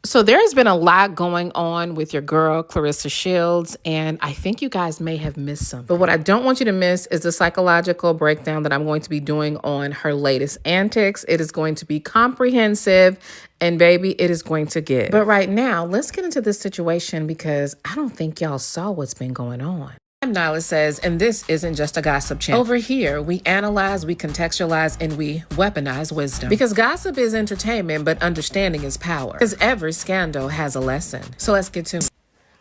So there's been a lot going on with your girl, Claressa Shields, and I think you guys may have missed something. But what I don't want you to miss is the psychological breakdown that I'm going to be doing on her latest antics. It is going to be comprehensive, and baby, it is going to give. But right now, let's get into this situation because I don't think y'all saw what's been going on. I'm Nyla Says, and this isn't just a gossip channel. Over here, we analyze, we contextualize, and we weaponize wisdom. Because gossip is entertainment, but understanding is power. Because every scandal has a lesson. So let's get to it.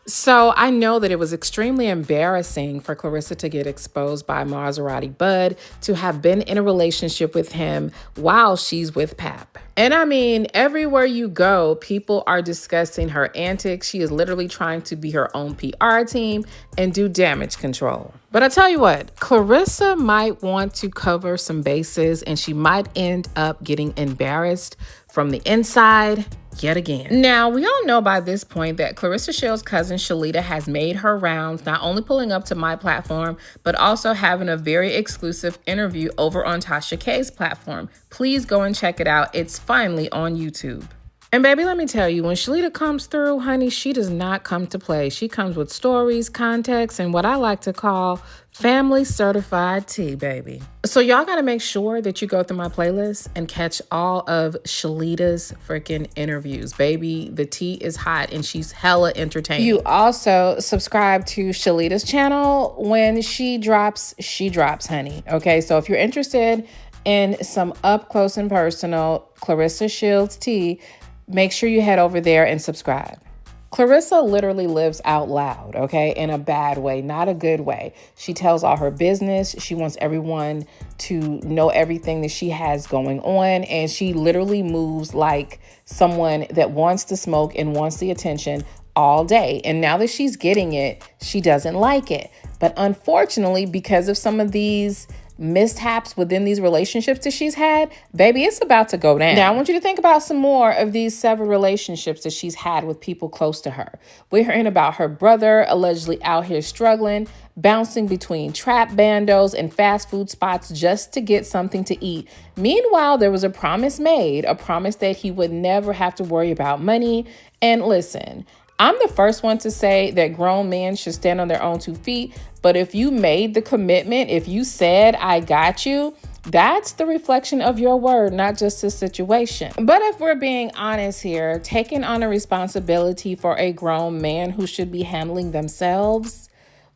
So I know that it was extremely embarrassing for Claressa to get exposed by Maserati Bud, to have been in a relationship with him while she's with Pap. And I mean, everywhere you go, people are discussing her antics. She is literally trying to be her own PR team and do damage control. But I tell you what, Claressa might want to cover some bases and she might end up getting embarrassed from the inside yet again. Now, we all know by this point that Claressa Shields' cousin Shalita has made her rounds, not only pulling up to my platform, but also having a very exclusive interview over on Tasha K's platform. Please go and check it out. It's finally on YouTube. And baby, let me tell you, when Shalita comes through, honey, she does not come to play. She comes with stories, context, and what I like to call family certified tea, baby. So y'all got to make sure that you go through my playlist and catch all of Shalita's freaking interviews. Baby, the tea is hot and she's hella entertaining. You also subscribe to Shalita's channel. When she drops, honey. Okay, so if you're interested in some up close and personal Claressa Shields tea, make sure you head over there and subscribe. Claressa literally lives out loud, okay, in a bad way, not a good way. She tells all her business. She wants everyone to know everything that she has going on. And she literally moves like someone that wants to smoke and wants the attention all day. And now that she's getting it, she doesn't like it. But unfortunately, because of some of these mishaps within these relationships that she's had, baby, it's about to go down. Now, I want you to think about some more of these several relationships that she's had with people close to her. We're hearing about her brother allegedly out here struggling, bouncing between trap bandos and fast food spots just to get something to eat. Meanwhile, there was a promise made, a promise that he would never have to worry about money. And listen, I'm the first one to say that grown men should stand on their own 2 feet. But if you made the commitment, if you said, I got you, that's the reflection of your word, not just the situation. But if we're being honest here, taking on a responsibility for a grown man who should be handling themselves,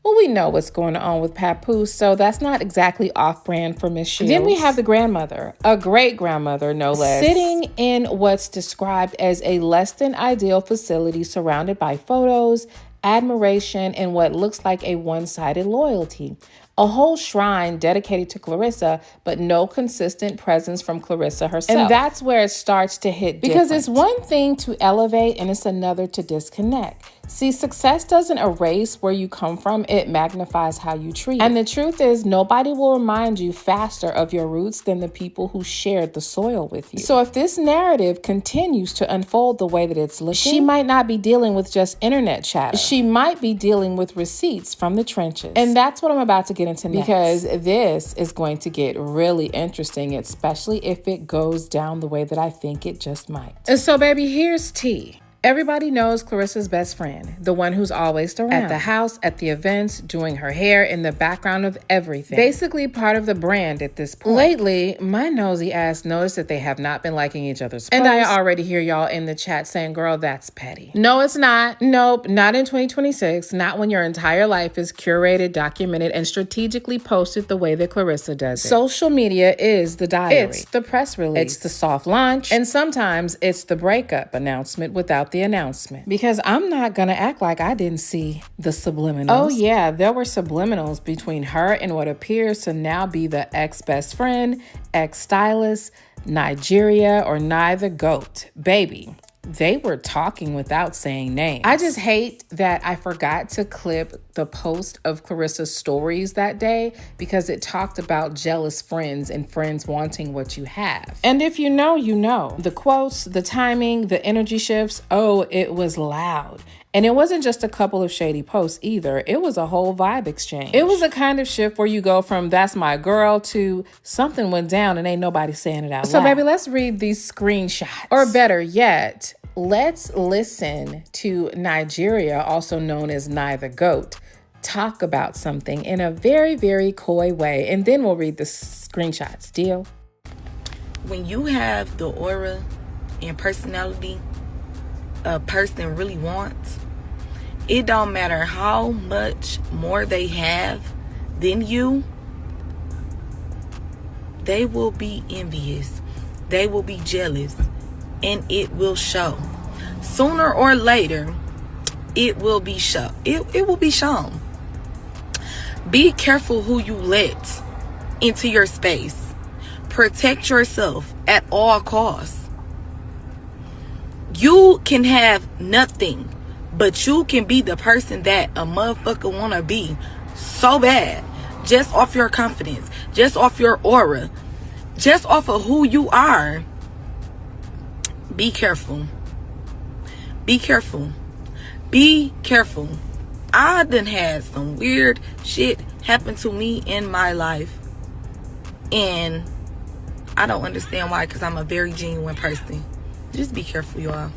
well, we know what's going on with Papoose, so that's not exactly off-brand for Miss Shields. Then we have the grandmother, a great-grandmother, no less, sitting in what's described as a less than ideal facility surrounded by photos, admiration, and what looks like a one-sided loyalty. A whole shrine dedicated to Claressa, but no consistent presence from Claressa herself. And that's where it starts to hit different. Because it's one thing to elevate and it's another to disconnect. See, success doesn't erase where you come from. It magnifies how you treat it. And the truth is, nobody will remind you faster of your roots than the people who shared the soil with you. So if this narrative continues to unfold the way that it's looking, she might not be dealing with just internet chatter. She might be dealing with receipts from the trenches. And that's what I'm about to get into next. Because this is going to get really interesting, especially if it goes down the way that I think it just might. And so, baby, here's tea. Everybody knows Claressa's best friend, the one who's always around. At the house, at the events, doing her hair, in the background of everything. Basically part of the brand at this point. Lately, my nosy ass noticed that they have not been liking each other's posts. And I already hear y'all in the chat saying, girl, that's petty. No, it's not. Nope, not in 2026. Not when your entire life is curated, documented, and strategically posted the way that Claressa does it. Social media is the diary. It's the press release. It's the soft launch. And sometimes it's the breakup announcement without the announcement. Because I'm not gonna act like I didn't see the subliminals. Oh yeah, there were subliminals between her and what appears to now be the ex-best friend, ex-stylist, Nigeria, or neither GOAT. Baby, they were talking without saying names. I just hate that I forgot to clip the post of Claressa's stories that day because it talked about jealous friends and friends wanting what you have. And if you know, you know. The quotes, the timing, the energy shifts, oh, it was loud. And it wasn't just a couple of shady posts either. It was a whole vibe exchange. It was a kind of shift where you go from that's my girl to something went down and ain't nobody saying it out loud. So baby, let's read these screenshots. Or better yet, let's listen to Nigeria, also known as Nye the Goat, talk about something in a very, very coy way, and then we'll read the screenshots. Deal? When you have the aura and personality a person really wants, it don't matter how much more they have than you, they will be envious, they will be jealous, and it will show. Sooner or later, it will be shown. It will be shown. Be careful who you let into your space. Protect yourself at all costs. You can have nothing, but you can be the person that a motherfucker wanna be so bad. Just off your confidence, just off your aura, just off of who you are. Be careful. Be careful. Be careful. I done had some weird shit happen to me in my life. And I don't understand why, because I'm a very genuine person. Just be careful, y'all.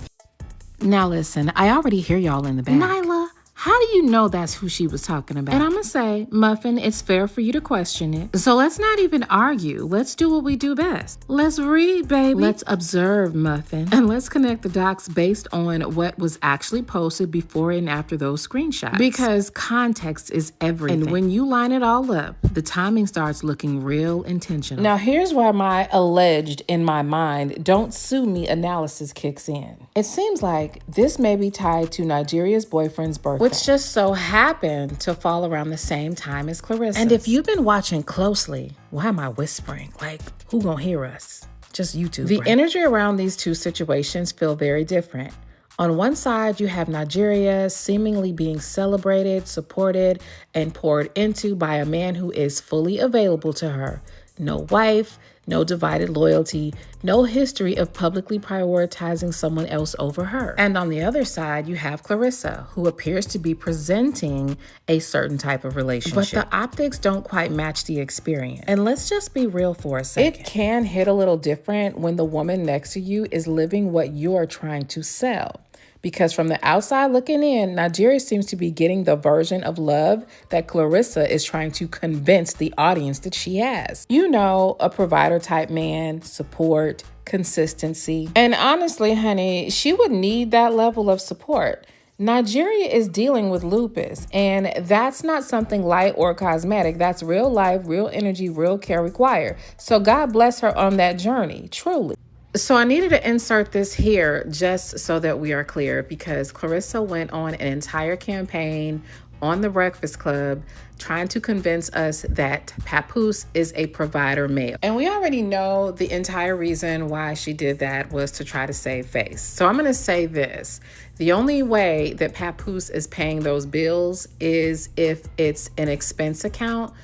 Now listen, I already hear y'all in the back. Nyla, how do you know that's who she was talking about? And I'm gonna say, Muffin, it's fair for you to question it. So let's not even argue. Let's do what we do best. Let's read, baby. Let's observe, Muffin. And let's connect the dots based on what was actually posted before and after those screenshots. Because context is everything. And when you line it all up, the timing starts looking real intentional. Now here's where my alleged in my mind, don't sue me analysis kicks in. It seems like this may be tied to Nigeria's boyfriend's birthday, which just so happened to fall around the same time as Clarissa. And if you've been watching closely, why am I whispering? Like, who gonna hear us? Just YouTube. The energy around these two situations feel very different. On one side, you have Nigeria seemingly being celebrated, supported, and poured into by a man who is fully available to her. No wife, no divided loyalty, no history of publicly prioritizing someone else over her. And on the other side, you have Clarissa, who appears to be presenting a certain type of relationship. But the optics don't quite match the experience. And let's just be real for a second. It can hit a little different when the woman next to you is living what you're trying to sell. Because from the outside looking in, Nigeria seems to be getting the version of love that Clarissa is trying to convince the audience that she has. You know, a provider type man, support, consistency. And honestly, honey, she would need that level of support. Nigeria is dealing with lupus, and that's not something light or cosmetic. That's real life, real energy, real care required. So God bless her on that journey, truly. So I needed to insert this here just so that we are clear, because Clarissa went on an entire campaign on The Breakfast Club trying to convince us that Papoose is a provider male. And we already know the entire reason why she did that was to try to save face. So I'm going to say this. The only way that Papoose is paying those bills is if it's an expense account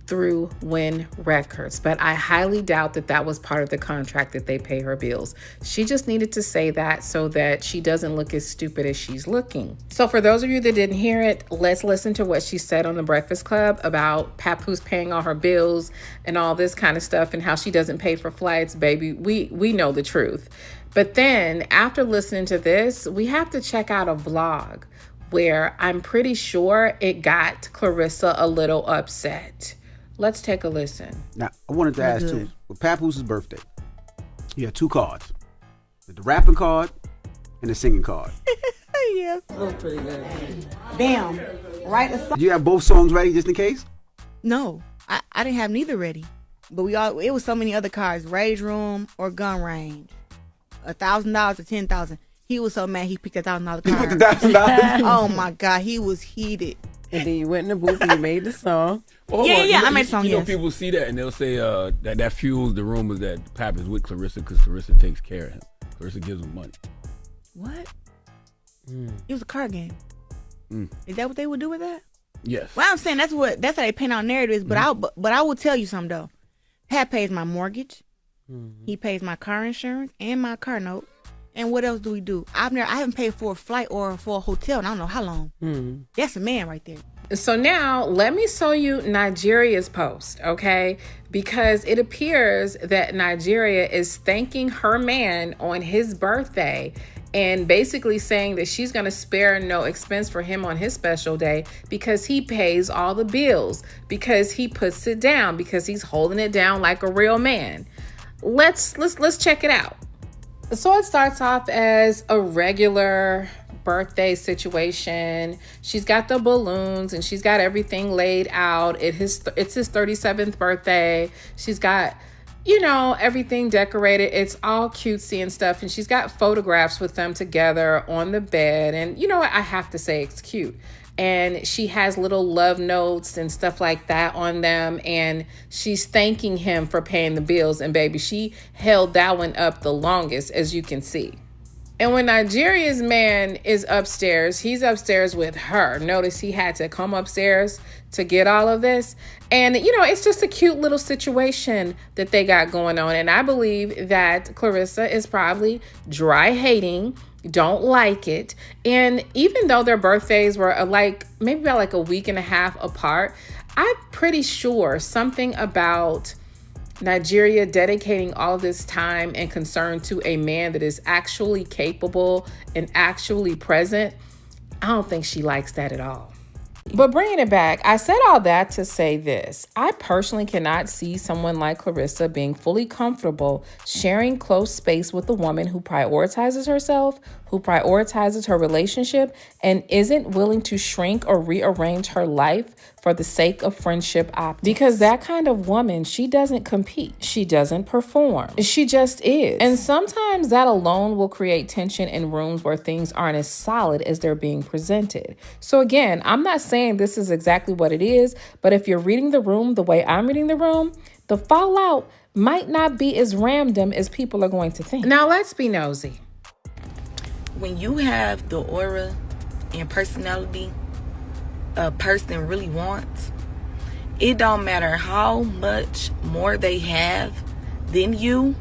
through Win Records, but I highly doubt that that was part of the contract that they pay her bills. She just needed to say that so that she doesn't look as stupid as she's looking. So for those of you that didn't hear it, let's listen to what she said on The Breakfast Club about Papoose paying all her bills and all this kind of stuff and how she doesn't pay for flights. Baby, we know the truth. But then after listening to this, we have to check out a vlog where I'm pretty sure it got Clarissa a little upset. Let's take a listen. Now, I wanted to ask too, with Papoose's birthday, you had two cards. The rapping card and the singing card. Yeah. That was pretty good. Damn. Write a song. Did you have both songs ready just in case? No. I didn't have neither ready. But it was so many other cards. Rage Room or Gun Range. $1,000 or $10,000. He was so mad he picked $1,000 card. You picked $1,000? Oh my God, he was heated. And then you went in the booth and you made the song. Yeah, I made a song, You know, yes. people see that and they'll say that fuels the rumors that Pap is with Clarissa because Clarissa takes care of him. Clarissa gives him money. What? It was a card game. Is that what they would do with that? Yes. Well, I'm saying that's how they paint out narratives. But I will tell you something though. Pat pays my mortgage. He pays my car insurance and my car note. And what else do we do? I haven't paid for a flight or for a hotel in I don't know how long. That's a man right there. So now let me show you Nigeria's post, okay? Because it appears that Nigeria is thanking her man on his birthday and basically saying that she's going to spare no expense for him on his special day because he pays all the bills, because he puts it down, because he's holding it down like a real man. Let's check it out. So it starts off as a regular birthday situation. She's got the balloons and she's got everything laid out. It's his 37th birthday. She's got, everything decorated. It's all cutesy and stuff. And she's got photographs with them together on the bed. And I have to say it's cute. And she has little love notes and stuff like that on them. And she's thanking him for paying the bills. And baby, she held that one up the longest, as you can see. And when Nigeria's man is upstairs, he's upstairs with her. Notice he had to come upstairs to get all of this. And, it's just a cute little situation that they got going on. And I believe that Claressa is probably dry hating, don't like it. And even though their birthdays were maybe about a week and a half apart, I'm pretty sure something about Nigeria dedicating all this time and concern to a man that is actually capable and actually present, I don't think she likes that at all. But bringing it back, I said all that to say this. I personally cannot see someone like Claressa being fully comfortable sharing close space with a woman who prioritizes herself, who prioritizes her relationship, and isn't willing to shrink or rearrange her life for the sake of friendship optics. Because that kind of woman, she doesn't compete. She doesn't perform. She just is. And sometimes that alone will create tension in rooms where things aren't as solid as they're being presented. So again, I'm not saying this is exactly what it is, but if you're reading the room the way I'm reading the room, the fallout might not be as random as people are going to think. Now let's be nosy. When you have the aura and personality a person really wants, it don't matter how much more they have than you,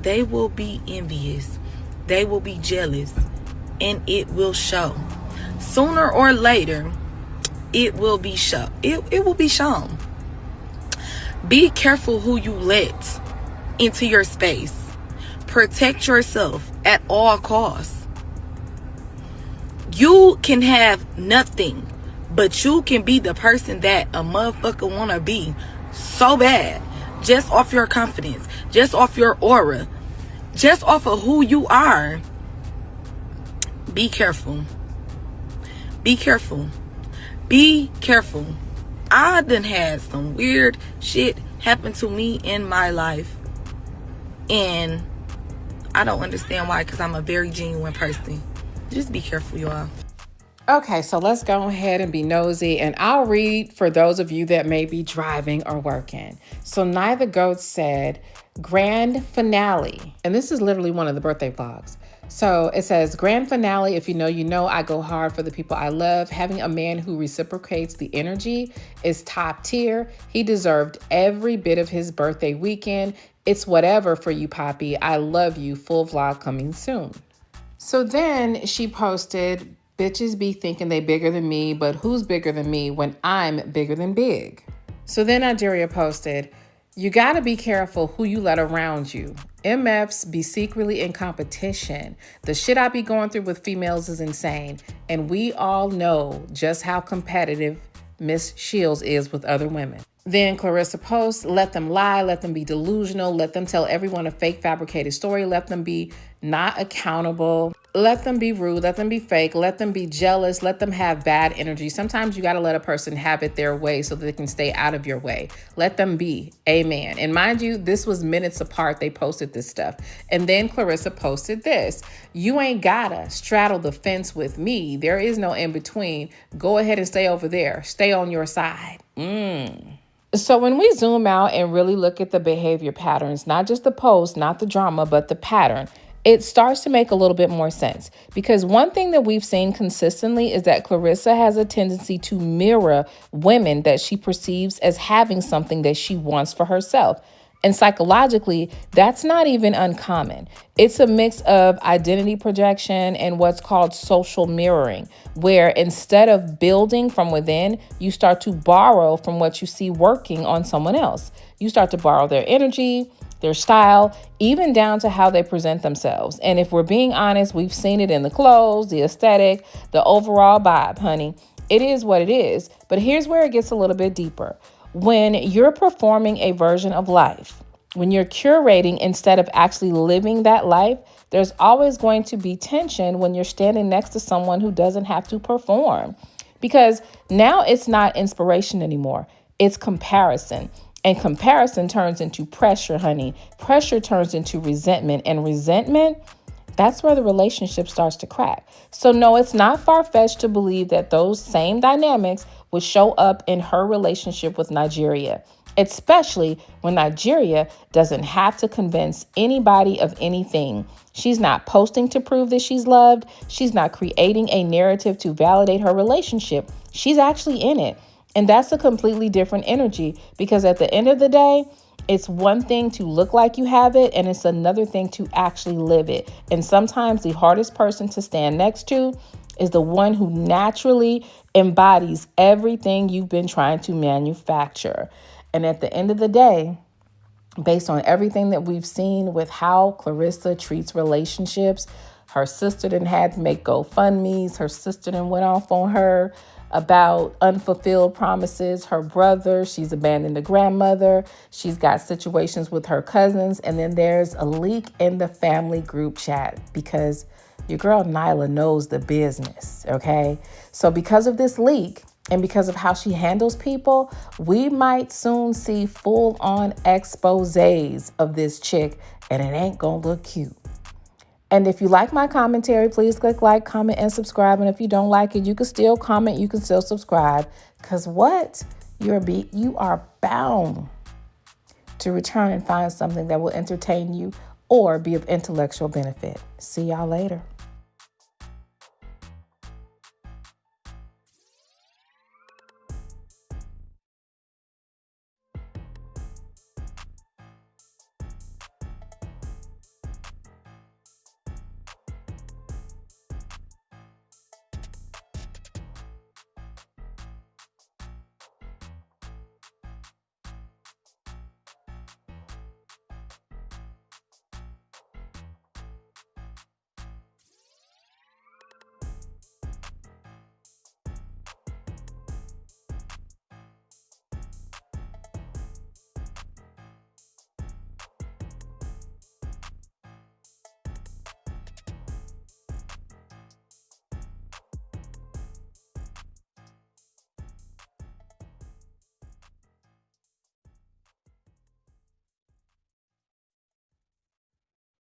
they will be envious, they will be jealous, and it will show. Sooner or later, it will be shown. It will be shown. Be careful who you let into your space. Protect yourself at all costs. You can have nothing, but you can be the person that a motherfucker wanna be so bad. Just off your confidence, just off your aura, just off of who you are. Be careful. Be careful. Be careful. I done had some weird shit happen to me in my life. And I don't understand why, because I'm a very genuine person. Just be careful, y'all. Okay, so let's go ahead and be nosy, and I'll read for those of you that may be driving or working. So Neither Goat said, grand finale. And this is literally one of the birthday vlogs. So it says, grand finale, if you know, you know, I go hard for the people I love. Having a man who reciprocates the energy is top tier. He deserved every bit of his birthday weekend. It's whatever for you, Poppy. I love you. Full vlog coming soon. So then she posted, bitches be thinking they bigger than me, but who's bigger than me when I'm bigger than big? So then Nigeria posted, you gotta be careful who you let around you. MFs be secretly in competition. The shit I be going through with females is insane. And we all know just how competitive Miss Shields is with other women. Then Claressa posts, let them lie, let them be delusional, let them tell everyone a fake fabricated story, let them be not accountable, let them be rude, let them be fake, let them be jealous, let them have bad energy. Sometimes you got to let a person have it their way so that they can stay out of your way. Let them be. Amen. And mind you, this was minutes apart. They posted this stuff. And then Claressa posted this. You ain't gotta straddle the fence with me. There is no in between. Go ahead and stay over there. Stay on your side. So when we zoom out and really look at the behavior patterns, not just the post, not the drama, but the pattern, it starts to make a little bit more sense. Because one thing that we've seen consistently is that Claressa has a tendency to mirror women that she perceives as having something that she wants for herself. And psychologically, that's not even uncommon. It's a mix of identity projection and what's called social mirroring, where instead of building from within, you start to borrow from what you see working on someone else. You start to borrow their energy, their style, even down to how they present themselves. And if we're being honest, we've seen it in the clothes, the aesthetic, the overall vibe, honey. It is what it is. But here's where it gets a little bit deeper. When you're performing a version of life, when you're curating instead of actually living that life, there's always going to be tension when you're standing next to someone who doesn't have to perform. Because now it's not inspiration anymore. It's comparison. And comparison turns into pressure, honey. Pressure turns into resentment. And resentment, that's where the relationship starts to crack. So no, it's not far-fetched to believe that those same dynamics would show up in her relationship with Nigeria, especially when Nigeria doesn't have to convince anybody of anything. She's not posting to prove that she's loved. She's not creating a narrative to validate her relationship. She's actually in it. And that's a completely different energy, because at the end of the day, it's one thing to look like you have it, and it's another thing to actually live it. And sometimes the hardest person to stand next to is the one who naturally embodies everything you've been trying to manufacture. And at the end of the day, based on everything that we've seen with how Claressa treats relationships, her sister done had to make GoFundMes. Her sister done went off on her about unfulfilled promises. Her brother, she's abandoned the grandmother. She's got situations with her cousins. And then there's a leak in the family group chat because your girl Nyla knows the business, okay? So because of this leak and because of how she handles people, we might soon see full-on exposés of this chick, and it ain't gonna look cute. And if you like my commentary, please click like, comment, and subscribe. And if you don't like it, you can still comment, you can still subscribe. Because what? You are bound to return and find something that will entertain you or be of intellectual benefit. See y'all later.